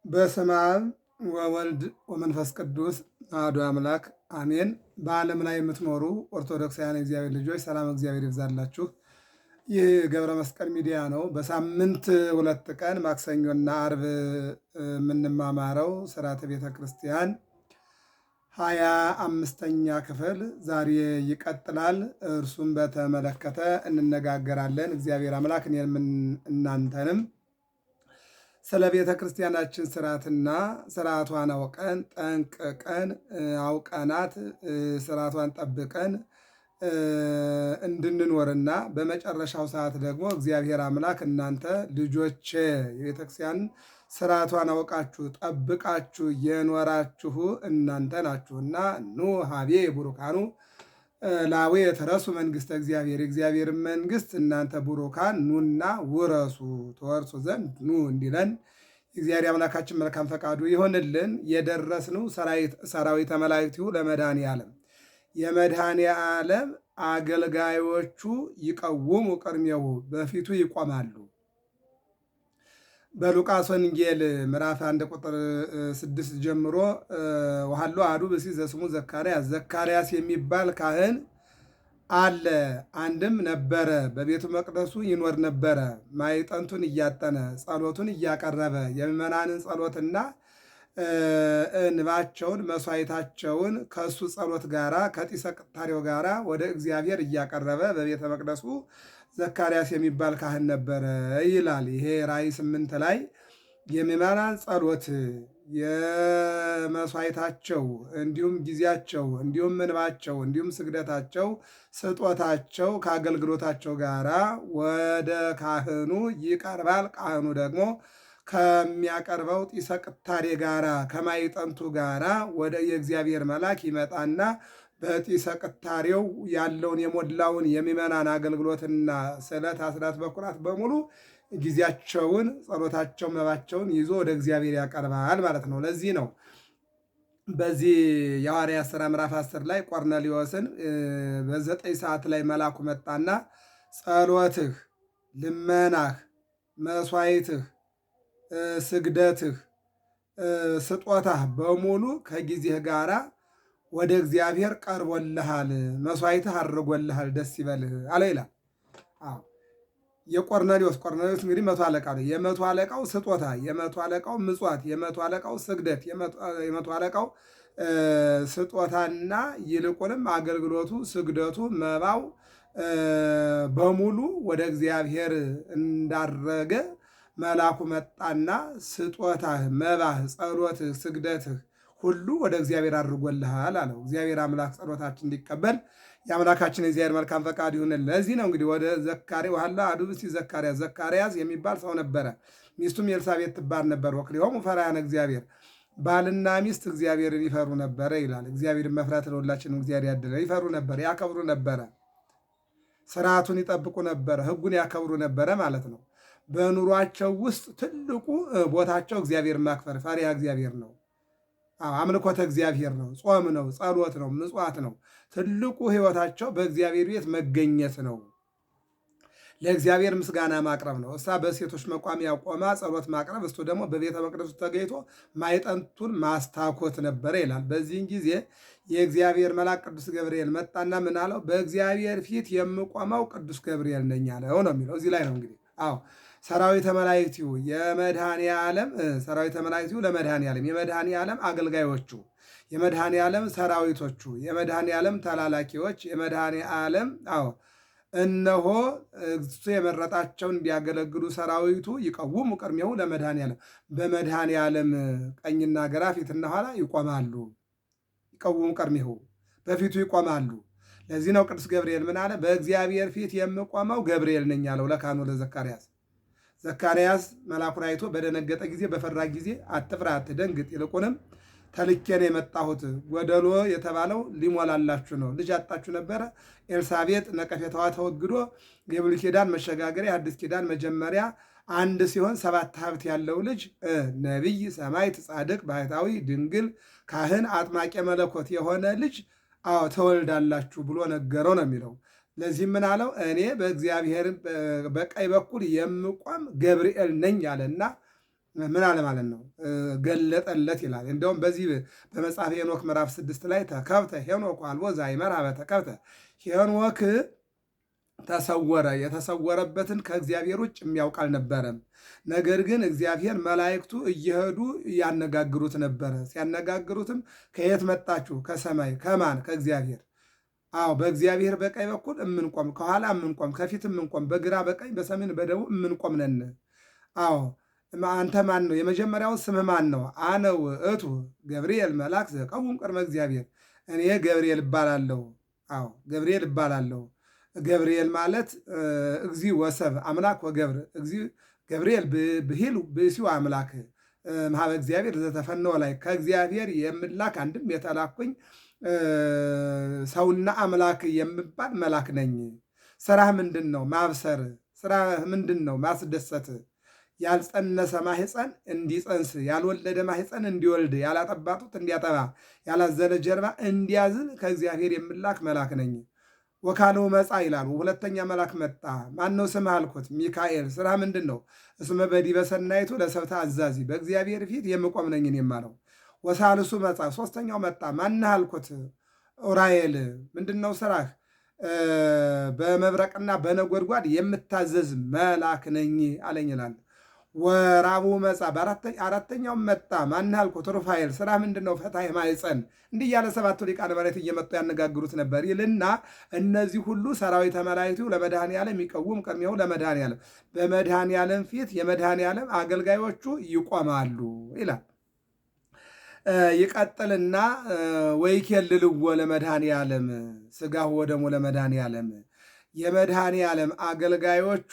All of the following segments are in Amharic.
በስመ አብ ወወልድ ወመንፈስ ቅዱስ አሐዱ አምላክ አሜን። በዓለም ላይ የምትኖሩ ኦርቶዶክሳውያን እግዚአብሔር ልጆች ሰላም እግዚአብሔር ይብዛላችሁ። ይህ ገብረ መስቀል ሚዲያ ነው። በሳምንት 2 ቀን ማክሰኞና አርብ የምንማማረው ሥርዓተ ቤተ ክርስቲያን 25ኛ ክፍል ዛሬ ይቀጥላል። እርሱም በተመለከተ እንነጋገራለን። እግዚአብሔር አምላክ እኔንም እናንተንም ስለ ቤተ ክርስቲያናችን ስርዓትና ስርዓቷን አውቀን ጠንቅቀን አውቀናት ስርዓቷን ጠብቀን እንድንኖርና በመጨረሻው ሰዓት ደግሞ እግዚአብሔር አምላክ እናንተ ልጆቼ የቤተ ክርስቲያን ስርዓቷን አውቃችሁ ጠብቃችሁ የኖራችሁ እናንተ ናችሁና ኑ ሀቤ ቡሩካኑ ላዌ የተረሱ መንግስተ እግዚአብሔር የእግዚአብሔር መንግስት እናንተ ቡሩካን ኑና ውረሱ ተወርሱ ዘንድ ኑ እንዲለን እግዚአብሔር አምላካችን መልካም ፈቃዱ ይሆንልን። የደረስነው ሰራዊተ መላእክቲሁ ለመድኃኔ ዓለም የመድኃኔ ዓለም አገልጋዮቹ ይቀውሙ ቅድሜሁ በፊቱ ይቆማሉ። በሉቃስ ወንጌል ምዕራፍ 1 ቁጥር 6 ጀምሮ ወሃሎ አሐዱ ብእሲ ዘስሙ ዘካርያስ ዘካርያስ የሚባል ካህን አለ፣ አንድም ነበረ፣ በቤቱ መቅደሱ ይኖር ነበረ። ማዕጠንቱን እያጠነ ጸሎቱን እያቀረበ የምዕመናንን ጸሎትና እንባቸውን መስዋዕታቸውን ከእሱ ጸሎት ጋራ ከጢሰ ቅታሬው ጋራ ወደ እግዚአብሔር እያቀረበ በቤተ መቅደሱ ዘካርያስ የሚባል ካህን ነበረ ይላል። ይሄ ራእይ 8 ላይ የምዕመናን ጸሎት የመስዋዕታቸው እንዲሁም ጊዜያቸው እንዲሁም እንባቸው እንዲሁም ስግደታቸው ስጦታቸው ከአገልግሎታቸው ጋራ ወደ ካህኑ ይቀርባል። ካህኑ ደግሞ ከሚያቀርበው ጢሰ ቅታሬ ጋራ ከማዕጠንቱ ጋራ ወደ የእግዚአብሔር መልአክ ይመጣና በጢሰ ቅታሬው ያለውን የሞላውን የምዕመናን አገልግሎትና ስዕለት አስራት በኩራት በሙሉ ጊዜያቸውን ጸሎታቸው መባቸውን ይዞ ወደ እግዚአብሔር ያቀርባል ማለት ነው። ለዚህ ነው በዚህ የሐዋርያት ሥራ ምዕራፍ 10 ላይ ቆርኔሌዎስን በ9 ሰዓት ላይ መልአኩ መጣና ጸሎትህ፣ ልመናህ፣ መስዋዕትህ፣ ስግደትህ፣ ስጦታህ በሙሉ ከጊዜህ ጋራ ወደ እግዚአብሔር ቀርቦልሃል፣ መስዋዕትህ አድርጎልሃል፣ ደስ ይበልህ አለ ይላል። የቆርኔሌዎስ እንግዲህ 100 አለቃ ነው። የ100 አለቃው ስጦታ፣ የ100 አለቃው ምጽዋት፣ የ100 አለቃው ስግደት፣ የ100 አለቃው ስጦታና ይልቁንም አገልግሎቱ፣ ስግደቱ፣ መባው በሙሉ ወደ እግዚአብሔር እንዳረገ መልአኩ መጣና ስጦታህ፣ መባህ፣ ጸሎትህ፣ ስግደትህ ሁሉ ወደ እግዚአብሔር አድርጎልሃል አለው። እግዚአብሔር አምላክ ጸሎታችን እንዲቀበል የአምላካችን የእግዚአብሔር መልካም ፈቃድ ይሁንልን። ለዚህ ነው እንግዲህ ወደ ዘካርያስ ወሃሎ አሐዱ ብእሲ ዘካርያስ የሚባል ሰው ነበረ፣ ሚስቱም ኤልሳቤጥ ትባል ነበር። ወክልኤሆሙ ፈራያነ እግዚአብሔር ባልና ሚስት እግዚአብሔርን ይፈሩ ነበረ ይላል። እግዚአብሔርን መፍራት ለሁላችንም እግዚአብሔር ያድለ። ይፈሩ ነበረ፣ ያከብሩ ነበረ፣ ስርዓቱን ይጠብቁ ነበረ፣ ሕጉን ያከብሩ ነበረ ማለት ነው። በኑሯቸው ውስጥ ትልቁ ቦታቸው እግዚአብሔር ማክበር ፈሪሃ እግዚአብሔር ነው። አምልኮተ እግዚአብሔር ነው። ጾም ነው። ጸሎት ነው። ምጽዋት ነው። ትልቁ ሕይወታቸው በእግዚአብሔር ቤት መገኘት ነው። ለእግዚአብሔር ምስጋና ማቅረብ ነው። እሷ በሴቶች መቋሚያ ቆማ ጸሎት ማቅረብ፣ እሱ ደግሞ በቤተ መቅደሱ ተገኝቶ ማዕጠንቱን ማስታኮት ነበረ ይላል። በዚህን ጊዜ የእግዚአብሔር መልአክ ቅዱስ ገብርኤል መጣና ምን አለው? በእግዚአብሔር ፊት የምቆመው ቅዱስ ገብርኤል ነኝ አለው ነው የሚለው። እዚህ ላይ ነው እንግዲህ ሰራዊተ መላእክቲሁ የመድኃኔ ዓለም ሰራዊተ መላእክቲሁ ለመድኃኔ ዓለም የመድኃኔ ዓለም አገልጋዮቹ፣ የመድኃኔ ዓለም ሰራዊቶቹ፣ የመድኃኔ ዓለም ተላላኪዎች፣ የመድኃኔ ዓለም እነሆ እሱ የመረጣቸውን እንዲያገለግሉ ሰራዊቱ ይቀውሙ ቅድሜሁ ለመድኃኔ ዓለም በመድኃኔ ዓለም ቀኝና ግራ ፊትና ኋላ ይቆማሉ። ይቀውሙ ቅድሜሁ በፊቱ ይቆማሉ። ለዚህ ነው ቅዱስ ገብርኤል ምን አለ? በእግዚአብሔር ፊት የምቆመው ገብርኤል ነኝ አለው ለካህኑ ለዘካርያስ። ዘካርያስ መልአኩን አይቶ በደነገጠ ጊዜ በፈራ ጊዜ አትፍራ፣ አትደንግጥ፣ ይልቁንም ተልኬ ነው የመጣሁት። ጎደሎ የተባለው ሊሞላላችሁ ነው። ልጅ አጣችሁ ነበረ። ኤልሳቤጥ ነቀፌታዋ ተወግዶ የብሉይ ኪዳን መሸጋገሪያ የሐዲስ ኪዳን መጀመሪያ አንድ ሲሆን 7 ሀብት ያለው ልጅ ነቢይ፣ ሰማዕት፣ ጻድቅ፣ ባህታዊ፣ ድንግል፣ ካህን፣ አጥማቄ መለኮት የሆነ ልጅ ተወልዳላችሁ ብሎ ነገረው ነው የሚለው። ለዚህ ምን አለው? እኔ በእግዚአብሔር በቀኝ በኩል የምቆም ገብርኤል ነኝ አለና ምን አለ ማለት ነው? ገለጠለት ይላል። እንደውም በዚህ በመጽሐፍ ሄኖክ ምዕራፍ 6 ላይ ተከብተ ሄኖክ አልቦ ዘአይመርሐ በተከብተ ሄኖክ ተሰወረ፣ የተሰወረበትን ከእግዚአብሔር ውጭ የሚያውቅ አልነበረም። ነገር ግን እግዚአብሔር መላእክቱ እየሄዱ ያነጋግሩት ነበረ። ሲያነጋግሩትም ከየት መጣችሁ? ከሰማይ። ከማን? ከእግዚአብሔር። አዎ በእግዚአብሔር በቀኝ በኩል እምንቆም፣ ከኋላ እምንቆም፣ ከፊት እምንቆም፣ በግራ በቀኝ በሰሜን በደቡብ እምንቆም ነን። አዎ አንተ ማን ነው? የመጀመሪያውን ስምህ ማን ነው? አነ ውእቱ ገብርኤል መልአክ ዘቀውም ቅድመ እግዚአብሔር። እኔ ገብርኤል እባላለሁ። አዎ ገብርኤል እባላለሁ። ገብርኤል ማለት እግዚ ወሰብ አምላክ ወገብር እግዚ ገብርኤል ብሂል ብእሲው አምላክ መሀበ እግዚአብሔር ዘተፈነወ ላይ ከእግዚአብሔር የምላክ አንድም የተላኩኝ ሰውና አምላክ የምባል መልአክ ነኝ። ስራህ ምንድን ነው? ማብሰር። ስራህ ምንድን ነው? ማስደሰት። ያልጸነሰ ማህፀን እንዲጸንስ፣ ያልወለደ ማህፀን እንዲወልድ፣ ያላጠባ ጡት እንዲያጠባ፣ ያላዘለ ጀርባ እንዲያዝን ከእግዚአብሔር የምላክ መልአክ ነኝ። ወካልኡ መጻ ይላሉ። ሁለተኛ መልአክ መጣ። ማነው ስምህ አልኩት። ሚካኤል። ስራ ምንድን ነው? እስመ በዲበ ሰናይቱ ለሰብእ አዛዚ፣ በእግዚአብሔር ፊት የምቆም ነኝ እኔም አለው። ወሳልሱ መጻ። ሶስተኛው መጣ። ማነህ አልኩት። ዑራኤል። ምንድን ነው ስራህ? በመብረቅና በነጎድጓድ የምታዘዝ መልአክ ነኝ አለኝ ይላል። ወራቡ መጻ። አራተኛው መጣ። ማንህ አልኩት። ሩፋኤል። ስራ ምንድን ነው? ፈታሕ ማኅፀን። እንዲህ እያለ ሰባቱ ሊቃነ መላእክት እየመጡ ያነጋግሩት ነበር ይልና እነዚህ ሁሉ ሰራዊተ መላእክቱ ለመድኃኔ ዓለም ይቀውም ቅድሜሁ ለመድኃኔ ዓለም፣ በመድኃኔ ዓለም ፊት የመድኃኔ ዓለም አገልጋዮቹ ይቆማሉ ይላል። ይቀጥልና ወይኬልልዎ ለመድኃኔ ዓለም ሥጋሁ ወደሙ ለመድኃኔ ዓለም፣ የመድኃኔ ዓለም አገልጋዮቹ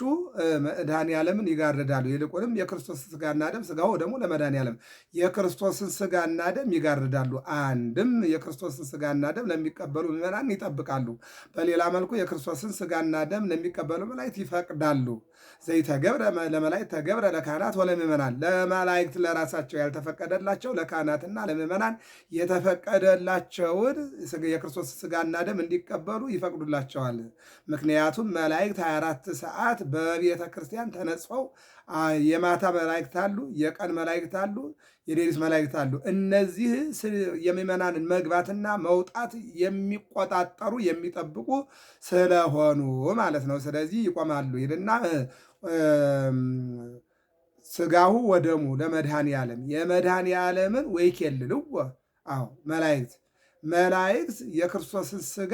መድኃኔ ዓለምን ይጋርዳሉ። ይልቁንም የክርስቶስ ሥጋና ደም ሥጋው ደግሞ ለመድኃኔ ዓለም የክርስቶስን ሥጋና ደም ይጋርዳሉ። አንድም የክርስቶስን ሥጋና ደም ለሚቀበሉ ምዕመናን ይጠብቃሉ። በሌላ መልኩ የክርስቶስን ሥጋና ደም ለሚቀበሉ መላእክት ይፈቅዳሉ። ዘይተገብረ ለመላእክት ተገብረ ለካህናት ወለምዕመናን፣ ለመላእክት ለራሳቸው ያልተፈቀደላቸው ለካህናትና ለምዕመናን የተፈቀደላቸውን የክርስቶስ ሥጋና ደም እንዲቀበሉ ይፈቅዱላቸዋል። ምክንያቱም መላእክት 24 ሰዓት በቤተ ክርስቲያን ተነጽፈው የማታ መላእክት አሉ፣ የቀን መላእክት አሉ፣ የሌሊት መላእክት አሉ። እነዚህ የምዕመናንን መግባትና መውጣት የሚቆጣጠሩ የሚጠብቁ ስለሆኑ ማለት ነው። ስለዚህ ይቆማሉ ይልና ሥጋሁ ወደሙ ለመድኃኔ ዓለም፣ የመድኃኔ ዓለምን ወይኬልልዎ። አዎ መላእክት የክርስቶስን ሥጋ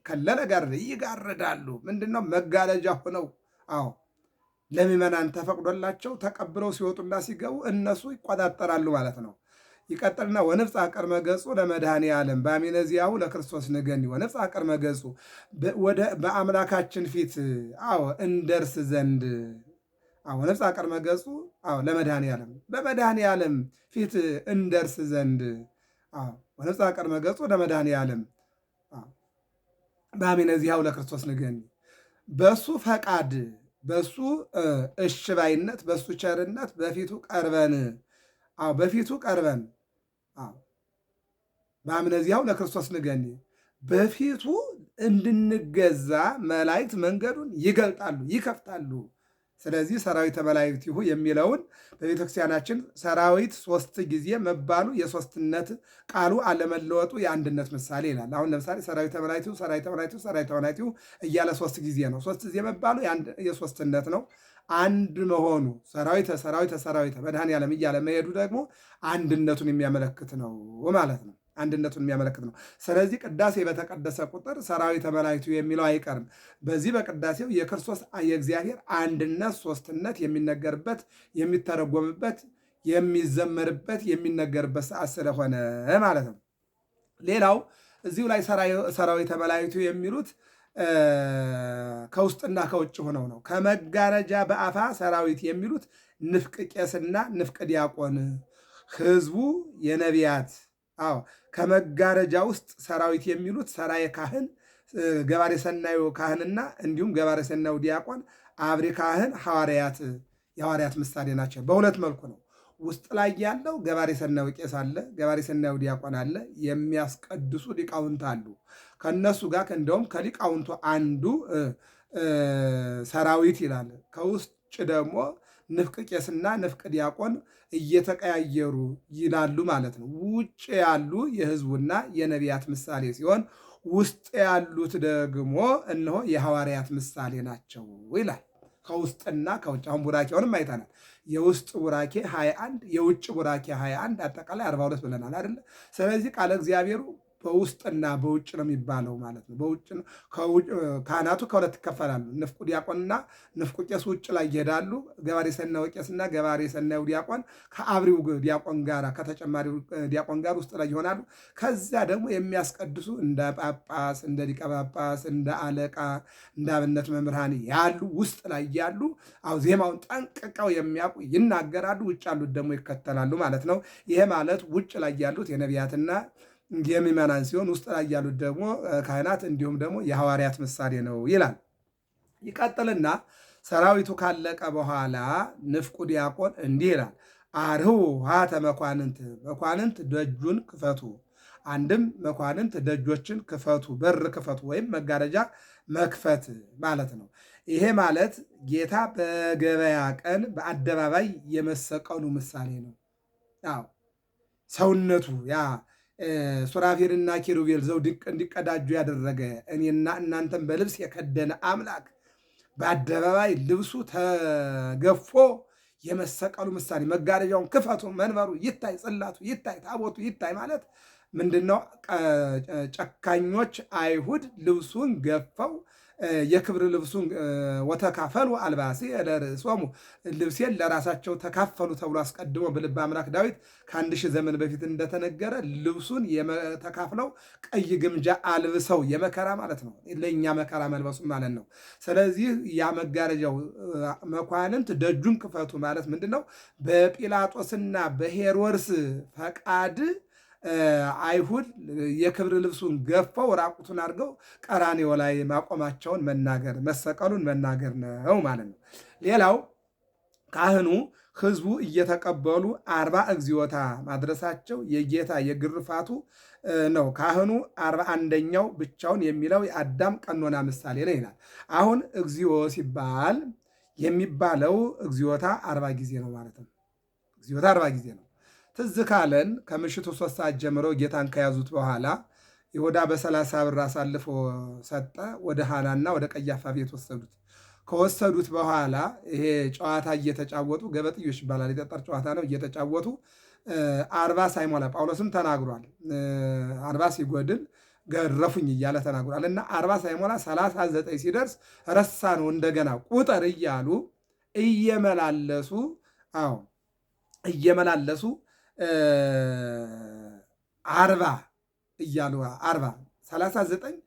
ከለለ ጋር ይጋርዳሉ። ምንድነው? መጋረጃ ሆነው አዎ ለምዕመናን ተፈቅዶላቸው ተቀብለው ሲወጡና ሲገቡ እነሱ ይቆጣጠራሉ ማለት ነው። ይቀጥልና ወንፍጻ ቅድመ ገጹ ለመድኃኔ ዓለም በአሚነ ዚአሁ ለክርስቶስ ንገኒ። ወንፍጻ ቅድመ ገጹ በአምላካችን ፊት አዎ እንደርስ ዘንድ ወንፍጻ ቅድመ ገጹ ለመድኃኔ ዓለም በመድኃኔ ዓለም ፊት እንደርስ ዘንድ ወንፍጻ ቅድመ ገጹ ለመድኃኔ ዓለም በአሚነ ዚአሁ ለክርስቶስ ንገኒ። በሱ ፈቃድ በሱ እሽባይነት በሱ ቸርነት በፊቱ ቀርበን በአሚነ ዚአሁ ለክርስቶስ ንገኒ በፊቱ እንድንገዛ መላእክት መንገዱን ይገልጣሉ፣ ይከፍታሉ። ስለዚህ ሰራዊተ መላእክቲሁ የሚለውን በቤተክርስቲያናችን ሰራዊት 3 ጊዜ መባሉ የሶስትነት ቃሉ አለመለወጡ የአንድነት ምሳሌ ይላል። አሁን ለምሳሌ ሰራዊተ መላእክቲሁ ሰራዊተ መላእክቲሁ ሰራዊተ መላእክቲሁ እያለ 3 ጊዜ ነው። 3 ጊዜ መባሉ የሶስትነት ነው። አንድ መሆኑ ሰራዊተ መድኃኔ ዓለም እያለ መሄዱ ደግሞ አንድነቱን የሚያመለክት ነው ማለት ነው። አንድነቱን የሚያመለክት ነው። ስለዚህ ቅዳሴ በተቀደሰ ቁጥር ሰራዊተ መላእክቱ የሚለው አይቀርም። በዚህ በቅዳሴው የክርስቶስ የእግዚአብሔር አንድነት ሶስትነት የሚነገርበት የሚተረጎምበት የሚዘመርበት የሚነገርበት ሰዓት ስለሆነ ማለት ነው። ሌላው እዚሁ ላይ ሰራዊተ መላእክቱ የሚሉት ከውስጥና ከውጭ ሆነው ነው። ከመጋረጃ በአፋ ሰራዊት የሚሉት ንፍቅ ቄስና ንፍቅ ዲያቆን ህዝቡ የነቢያት ከመጋረጃ ውስጥ ሰራዊት የሚሉት ሰራየ ካህን ገባሬ ሰናዩ ካህንና እንዲሁም ገባሬ ሰናዩ ዲያቆን አብሪ ካህን የሐዋርያት ምሳሌ ናቸው። በሁለት መልኩ ነው። ውስጥ ላይ ያለው ገባሬ ሰናዩ ቄስ አለ፣ ገባሬ ሰናዩ ዲያቆን አለ፣ የሚያስቀድሱ ሊቃውንት አሉ። ከነሱ ጋር እንደውም ከሊቃውንቱ አንዱ ሰራዊት ይላል። ከውስጥ ደግሞ ንፍቅ ቄስና ንፍቅ ዲያቆን እየተቀያየሩ ይላሉ ማለት ነው። ውጭ ያሉ የሕዝቡና የነቢያት ምሳሌ ሲሆን ውስጥ ያሉት ደግሞ እነሆ የሐዋርያት ምሳሌ ናቸው ይላል። ከውስጥና ከውጭ አሁን ቡራኬውንም አይተናል። የውስጥ ቡራኬ 21 የውጭ ቡራኬ 21 አጠቃላይ 42 ብለናል አይደለ? ስለዚህ ቃለ እግዚአብሔሩ በውስጥና በውጭ ነው የሚባለው ማለት ነው። በውጭ ነው። ካህናቱ ከሁለት ይከፈላሉ። ንፍቁ ዲያቆንና ንፍቁ ቄስ ውጭ ላይ ይሄዳሉ። ገባሬ ሰናዩ ቄስና ገባሬ ሰናዩ ዲያቆን ከአብሪው ዲያቆን ጋር ከተጨማሪው ዲያቆን ጋር ውስጥ ላይ ይሆናሉ። ከዚያ ደግሞ የሚያስቀድሱ እንደ ጳጳስ፣ እንደ ሊቀ ጳጳስ፣ እንደ አለቃ፣ እንደ አብነት መምህራን ያሉ ውስጥ ላይ ያሉ አው ዜማውን ጠንቅቀው የሚያውቁ ይናገራሉ። ውጭ ያሉት ደግሞ ይከተላሉ ማለት ነው። ይሄ ማለት ውጭ ላይ ያሉት የነቢያትና የሚመናን ሲሆን ውስጥ ላይ ያሉት ደግሞ ካህናት እንዲሁም ደግሞ የሐዋርያት ምሳሌ ነው ይላል። ይቀጥልና ሰራዊቱ ካለቀ በኋላ ንፍቁ ዲያቆን እንዲህ ይላል፣ አርኅዉ ሀተ መኳንንት፣ መኳንንት ደጁን ክፈቱ። አንድም መኳንንት ደጆችን ክፈቱ፣ በር ክፈቱ ወይም መጋረጃ መክፈት ማለት ነው። ይሄ ማለት ጌታ በገበያ ቀን በአደባባይ የመሰቀሉ ምሳሌ ነው። አዎ ሰውነቱ ያ ሱራፌልና ኪሩቤል ዘውድ እንዲቀዳጁ ያደረገ እኔና እናንተን በልብስ የከደነ አምላክ በአደባባይ ልብሱ ተገፎ የመሰቀሉ ምሳሌ። መጋረጃውን ክፈቱ፣ መንበሩ ይታይ፣ ጽላቱ ይታይ፣ ታቦቱ ይታይ ማለት ምንድነው? ጨካኞች አይሁድ ልብሱን ገፈው የክብር ልብሱን ወተካፈሉ አልባሴ ለርእሶሙ፣ ልብሴን ለራሳቸው ተካፈሉ ተብሎ አስቀድሞ በልበ አምላክ ዳዊት ከ1000 ዘመን በፊት እንደተነገረ ልብሱን ተካፍለው ቀይ ግምጃ አልብሰው የመከራ ማለት ነው፣ ለእኛ መከራ መልበሱ ማለት ነው። ስለዚህ ያ መጋረጃው መኳንንት ደጁን ክፈቱ ማለት ምንድነው? በጲላጦስና በሄሮድስ ፈቃድ አይሁድ የክብር ልብሱን ገፈው ራቁቱን አድርገው ቀራንዮ ላይ ማቆማቸውን መናገር መሰቀሉን መናገር ነው ማለት ነው። ሌላው ካህኑ ሕዝቡ እየተቀበሉ 40 እግዚኦታ ማድረሳቸው የጌታ የግርፋቱ ነው። ካህኑ 41ኛው ብቻውን የሚለው የአዳም ቀኖና ምሳሌ ነው ይላል። አሁን እግዚኦ ሲባል የሚባለው እግዚኦታ 40 ጊዜ ነው ማለት ነው። እግዚኦታ 40 ጊዜ ነው። ትዝ ካለን ከምሽቱ 3 ሰዓት ጀምሮ ጌታን ከያዙት በኋላ ይሁዳ በ30 ብር አሳልፎ ሰጠ። ወደ ሐናና ወደ ቀያፋ ቤት ወሰዱት። ከወሰዱት በኋላ ይሄ ጨዋታ እየተጫወቱ ገበጥዮሽ ይባላል፣ የጠጠር ጨዋታ ነው። እየተጫወቱ 40 ሳይሞላ ጳውሎስም ተናግሯል። 40 ሲጎድል ገረፉኝ እያለ ተናግሯል። እና 40 ሳይሞላ 39 ሲደርስ ረሳ ነው እንደገና ቁጥር እያሉ እየመላለሱ እየመላለሱ 40 እያሉ 39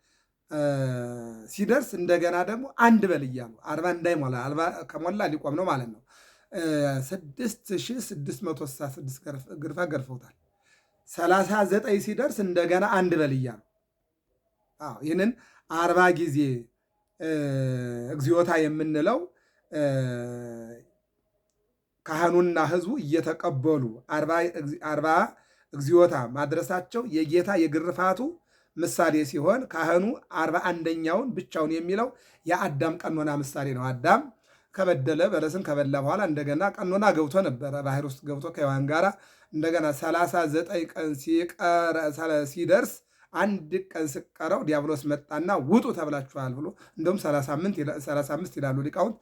ሲደርስ እንደገና ደግሞ አንድ በል እያሉ 40 እንዳይሞላ ከሞላ ሊቆም ነው ማለት ነው። 6666 ግርፋ ገርፈውታል። 39 ሲደርስ እንደገና አንድ በል እያሉ ይህንን 40 ጊዜ እግዚኦታ የምንለው ካህኑና ሕዝቡ እየተቀበሉ 40 እግዚኦታ ማድረሳቸው የጌታ የግርፋቱ ምሳሌ ሲሆን ካህኑ 41ኛውን ብቻውን የሚለው የአዳም ቀኖና ምሳሌ ነው። አዳም ከበደለ በለስን ከበላ በኋላ እንደገና ቀኖና ገብቶ ነበረ። ባህር ውስጥ ገብቶ ከሔዋን ጋር እንደገና 39 ቀን ሲደርስ አንድ ቀን ሲቀረው ዲያብሎስ መጣና ውጡ ተብላችኋል ብሎ እንደውም 35 ይላሉ ሊቃውንት።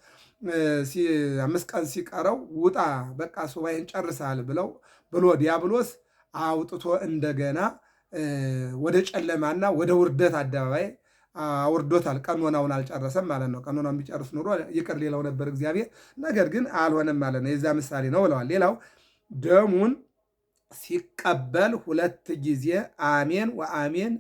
5 ቀን ሲቀረው ውጣ በቃ ሱባኤን ጨርሳል ብሎ ዲያብሎስ አውጥቶ እንደገና ወደ ጨለማና ወደ ውርደት አደባባይ አውርዶታል። ቀኖናውን አልጨረሰም ማለት ነው። ቀኖናውን ቢጨርስ ኑሮ ይቅር ሌላው ነበር እግዚአብሔር። ነገር ግን አልሆነም ማለት ነው። የዛ ምሳሌ ነው ብለዋል። ሌላው ደሙን ሲቀበል 2 ጊዜ አሜን ወአሜን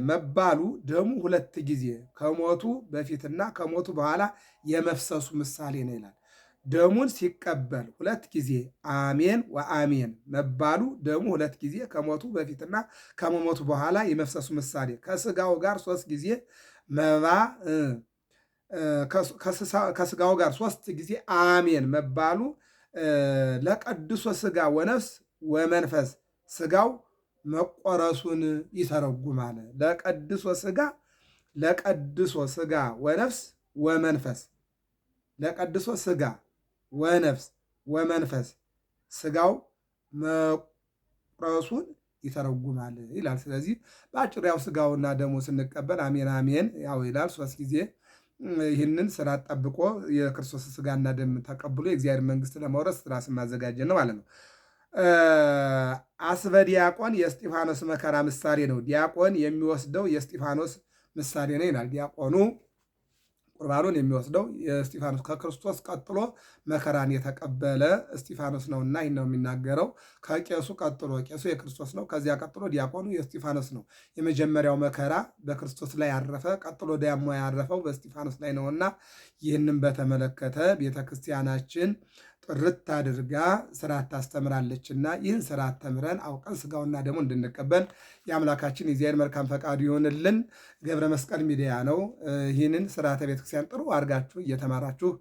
መባሉ ደሙ 2 ጊዜ ከሞቱ በፊትና ከሞቱ በኋላ የመፍሰሱ ምሳሌ ነው ይላል። ደሙን ሲቀበል 2 ጊዜ አሜን ወአሜን መባሉ ደሙ 2 ጊዜ ከሞቱ በፊትና ከመሞቱ በኋላ የመፍሰሱ ምሳሌ፣ ከስጋው ጋር 3 ጊዜ መባ ከስጋው ጋር 3 ጊዜ አሜን መባሉ ለቀድሶ ስጋ ወነፍስ ወመንፈስ ስጋው መቆረሱን ይተረጉማል። ለቀድሶ ስጋ ወነፍስ ወመንፈስ ለቀድሶ ስጋ ወነፍስ ወመንፈስ ስጋው መቁረሱን ይተረጉማል ይላል። ስለዚህ በአጭሩ ያው ስጋውና ደሙ ስንቀበል አሜን አሜን ያው ይላል 3 ጊዜ። ይህንን ስራ ጠብቆ የክርስቶስ ስጋና ደም ተቀብሎ የእግዚአብሔር መንግስት ለመውረስ ራስን ማዘጋጀት ነው ማለት ነው። አስበ ዲያቆን የእስጢፋኖስ መከራ ምሳሌ ነው። ዲያቆን የሚወስደው የእስጢፋኖስ ምሳሌ ነው ይላል። ዲያቆኑ ቁርባኑን የሚወስደው የእስጢፋኖስ ከክርስቶስ ቀጥሎ መከራን የተቀበለ እስጢፋኖስ ነውና ይህን ነው የሚናገረው። ከቄሱ ቀጥሎ ቄሱ የክርስቶስ ነው። ከዚያ ቀጥሎ ዲያቆኑ የእስጢፋኖስ ነው። የመጀመሪያው መከራ በክርስቶስ ላይ ያረፈ፣ ቀጥሎ ደግሞ ያረፈው በእስጢፋኖስ ላይ ነውና ይህንም በተመለከተ ቤተክርስቲያናችን ጥርት አድርጋ ስርዓት ታስተምራለችና ይህን ስርዓት ተምረን አውቀን ስጋውና ደግሞ እንድንቀበል የአምላካችን የእግዚአብሔር መልካም ፈቃዱ ይሆንልን። ገብረ መስቀል ሚዲያ ነው። ይህንን ስርዓተ ቤተክርስቲያን ጥሩ አድርጋችሁ እየተማራችሁ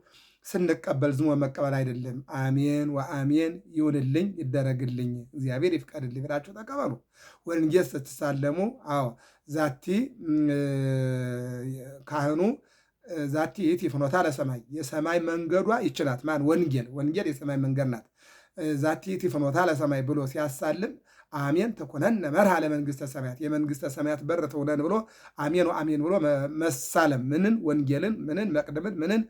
ስንቀበል ዝሞ መቀበል አይደለም። አሜን ወአሜን ይሁንልኝ ይደረግልኝ እግዚአብሔር ይፍቀድልኝ ብላችሁ ተቀበሉ። ወንጌል ስትሳለሙ ዛቲ ካህኑ ዛቲ ይእቲ ፍኖታ ለሰማይ የሰማይ መንገዷ ይችላት ማን ወንጌል የሰማይ መንገድ ናት። ዛቲ ይእቲ ፍኖታ ለሰማይ ብሎ ሲያሳልም አሜን ተኮነነ መርሃ ለመንግስተ ሰማያት የመንግስተ ሰማያት በር ትሆነን ብሎ አሜን ወአሜን ብሎ መሳለም ምንን ወንጌልን ምንን መቅደምን ምንን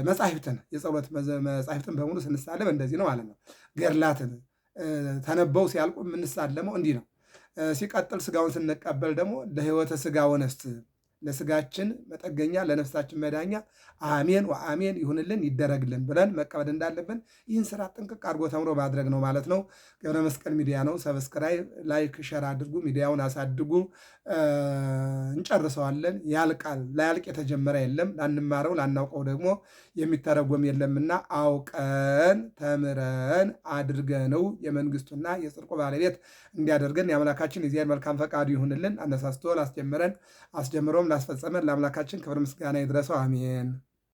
መጻሕፍትን የጸሎት መጻሕፍትን በሙሉ ስንሳለም እንደዚህ ነው ማለት ነው። ገድላትን ተነበው ሲያልቁ የምንሳለመው እንዲህ ነው። ሲቀጥል ስጋውን ስንቀበል ደግሞ ለሕይወተ ስጋ ወነፍስ ለስጋችን መጠገኛ ለነፍሳችን መዳኛ አሜን ወአሜን ይሁንልን ይደረግልን ብለን መቀበል እንዳለብን ይህን ስራ ጥንቅቅ አድርጎ ተምሮ ማድረግ ነው ማለት ነው። ገብረ መስቀል ሚዲያ ነው። ሰብስክራይብ፣ ላይክ፣ ሸር አድርጉ። ሚዲያውን አሳድጉ። እንጨርሰዋለን። ያልቃል። ላያልቅ የተጀመረ የለም። ላንማረው ላናውቀው ደግሞ የሚተረጎም የለምና አውቀን ተምረን አድርገነው የመንግስቱና የጽድቁ ባለቤት እንዲያደርገን የአምላካችን የእግዚአብሔር መልካም ፈቃዱ ይሁንልን። አነሳስቶ ላስጀመረን አስጀምሮም ላስፈጸመን ለአምላካችን ክብር ምስጋና ይድረሰው። አሜን።